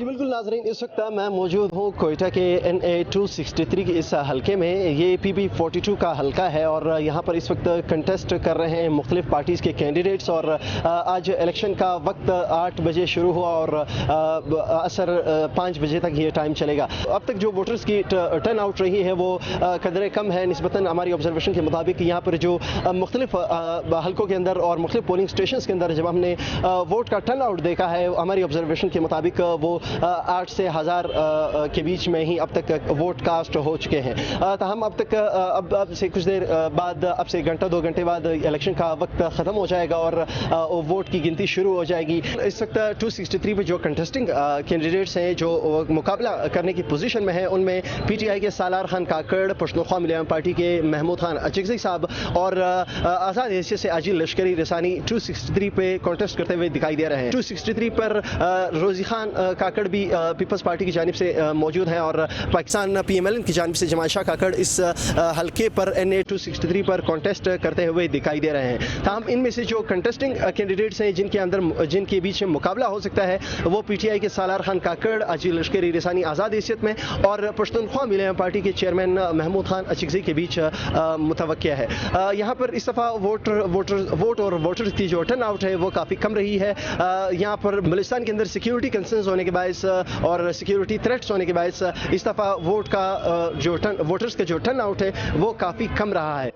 जी बिल्कुल नाजरीन, इस वक्त मैं मौजूद हूँ कोयटा के NA 263 के इस हलके में। ये PB 42 का हलका है और यहाँ पर इस वक्त कंटेस्ट कर रहे हैं मुख्तलिफ पार्टीज़ के कैंडिडेट्स। और आज इलेक्शन का वक्त 8 बजे शुरू हुआ और असर 5 बजे तक ये टाइम चलेगा। अब तक जो वोटर्स की टर्न आउट रही है वो कदरे कम है निस्बतन। हमारी ऑब्जर्वेशन के मुताबिक यहाँ पर जो मुख्तलिफ हलकों के अंदर और मुख्तलिफ पोलिंग स्टेशन के अंदर जब हमने वोट का टर्न आउट देखा है, हमारी ऑब्जर्वेशन के मुताबिक वो 8 से 1000 के बीच में ही अब तक वोट कास्ट हो चुके हैं। तो हम अब तक अब से कुछ देर बाद, अब से घंटा 2 घंटे बाद इलेक्शन का वक्त ख़त्म हो जाएगा और वोट की गिनती शुरू हो जाएगी। इस वक्त 263 पे जो कंटेस्टिंग कैंडिडेट्स हैं जो मुकाबला करने की पोजीशन में हैं, उनमें PTI के सालार खान काकड़, पश्तूनख्वा मिलियन पार्टी के महमूद खान अचिकज़ई साहब और आज़ाद हैसियत से आजिल लश्करी रसानी 263 पे कॉन्टेस्ट करते हुए दिखाई दे रहे हैं। 263 पर रोजी खान काकड़ भी पीपल्स पार्टी की जानिब से मौजूद हैं और पाकिस्तान PMLN की जानिब से जमाल शाह काकड़ इस हलके पर NA 263 पर कॉन्टेस्ट करते हुए दिखाई दे रहे हैं। ताहम इनमें से जो कंटेस्टिंग कैंडिडेट्स हैं जिनके बीच में मुकाबला हो सकता है, वो PTI के सालार खान काकड़, आजिल लश्करी रसानी आज़ाद हैसियत में और पश्तूनख्वा मिलियन पार्टी के चेयरमैन महमूद खान अचिकज़ई के बीच मुतवक्किया है। यहाँ पर इस दफ़ा वोट और वोटर्स की जो टर्न आउट है वो काफ़ी कम रही है। यहाँ पर बलूचिस्तान के अंदर सिक्योरिटी कंसर्न्स होने के बायस और सिक्योरिटी थ्रेट्स होने के बायस इस दफ़ा वोटर्स का जो टर्न आउट है वो काफ़ी कम रहा है।